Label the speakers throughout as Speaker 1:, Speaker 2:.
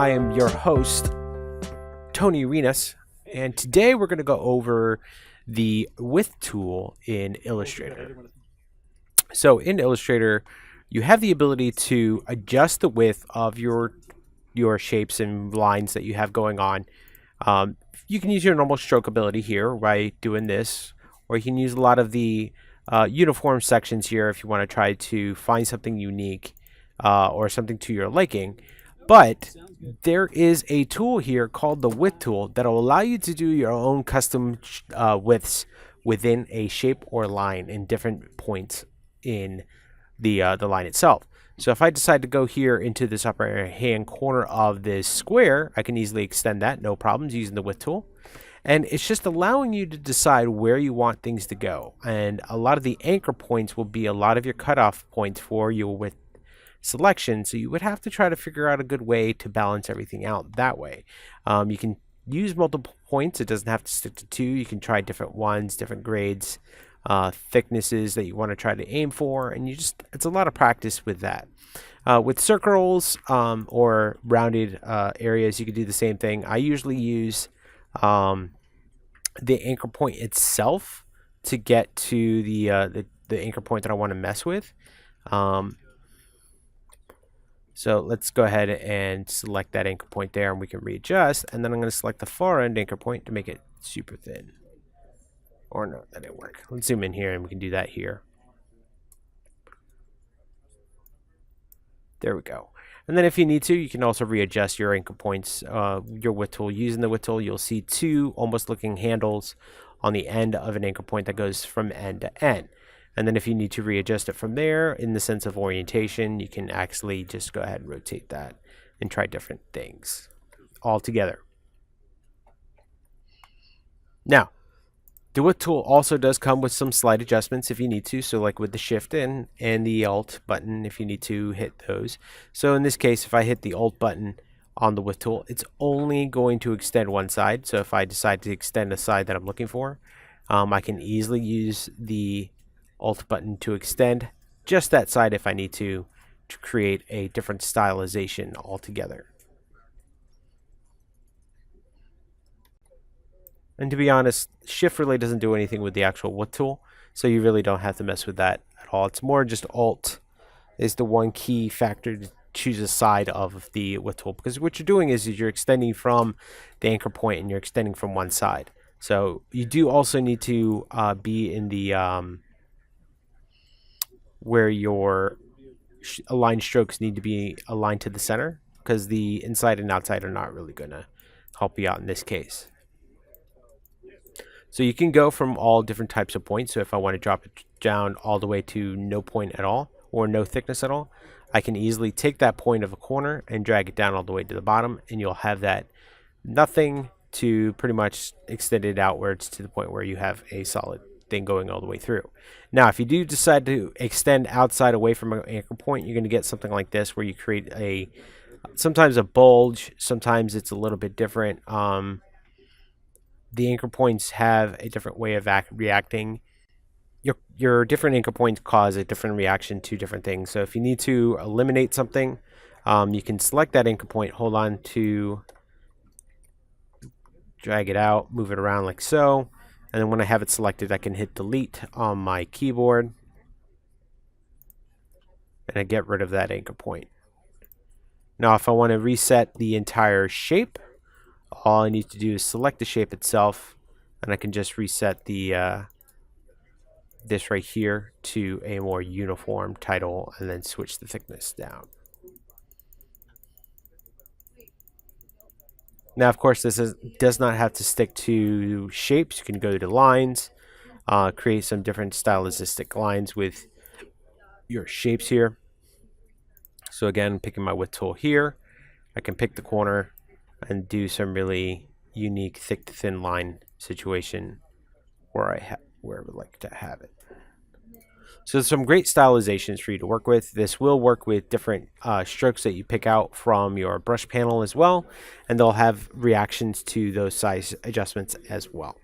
Speaker 1: I am your host, Tony Arenas, and today we're going to go over the width tool in Illustrator. So in Illustrator, you have the ability to adjust the width of your shapes and lines that you have going on. You can use your normal stroke ability here by doing this, or you can use a lot of the uniform sections here if you want to try to find something unique or something to your liking. But there is a tool here called the width tool that will allow you to do your own custom widths within a shape or line in different points in the line itself. So if I decide to go here into this upper right hand corner of this square, I can easily extend that, no problems, using the width tool. And it's just allowing you to decide where you want things to go. And a lot of the anchor points will be a lot of your cutoff points for your width selection. So you would have to try to figure out a good way to balance everything out that way. You can use multiple points. It doesn't have to stick to two. You can try different ones, different grades, thicknesses that you want to try to aim for, and it's a lot of practice with that. With circles or rounded areas, you can do the same thing. I usually use the anchor point itself to get to the anchor point that I want to mess with. So let's go ahead and select that anchor point there, and we can readjust. And then I'm going to select the far end anchor point to make it super thin. Or no, that didn't work. Let's zoom in here and we can do that here. There we go. And then if you need to, you can also readjust your anchor points, your width tool. Using the width tool, you'll see two almost looking handles on the end of an anchor point that goes from end to end. And then if you need to readjust it from there in the sense of orientation, you can actually just go ahead and rotate that and try different things all together. Now, the width tool also does come with some slight adjustments if you need to. So like with the shift and the alt button, if you need to hit those. So in this case, if I hit the alt button on the width tool, it's only going to extend one side. So if I decide to extend the side that I'm looking for, I can easily use the alt button to extend just that side if I need to create a different stylization altogether. And to be honest, shift really doesn't do anything with the actual width tool, so you really don't have to mess with that at all. It's more just alt is the one key factor to choose a side of the width tool, because what you're doing is you're extending from the anchor point and you're extending from one side. So you do also need to be in the where your aligned strokes need to be aligned to the center, because the inside and outside are not really going to help you out in this case. So you can go from all different types of points. So if I want to drop it down all the way to no point at all or no thickness at all, I can easily take that point of a corner and drag it down all the way to the bottom, and you'll have that nothing to pretty much extend it outwards to the point where you have a solid thing going all the way through. Now, if you do decide to extend outside away from an anchor point, you're going to get something like this where you create sometimes a bulge, sometimes it's a little bit different. The anchor points have a different way of reacting. Your different anchor points cause a different reaction to different things. So if you need to eliminate something, you can select that anchor point, hold on to, drag it out, move it around like so. And then when I have it selected, I can hit delete on my keyboard, and I get rid of that anchor point. Now, if I want to reset the entire shape, all I need to do is select the shape itself, and I can just reset the this right here to a more uniform title, and then switch the thickness down. Now, of course, this does not have to stick to shapes. You can go to lines, create some different stylistic lines with your shapes here. So again, picking my width tool here, I can pick the corner and do some really unique thick to thin line situation where I would like to have it. So there's some great stylizations for you to work with. This will work with different strokes that you pick out from your brush panel as well, and they'll have reactions to those size adjustments as well.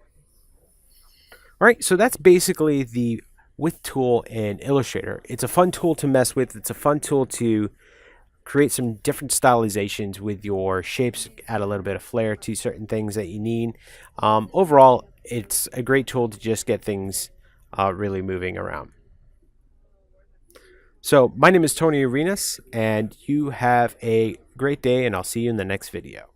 Speaker 1: All right, so that's basically the width tool in Illustrator. It's a fun tool to mess with. It's a fun tool to create some different stylizations with your shapes, add a little bit of flair to certain things that you need. Overall, it's a great tool to just get things really moving around. So my name is Tony Arenas, and you have a great day, and I'll see you in the next video.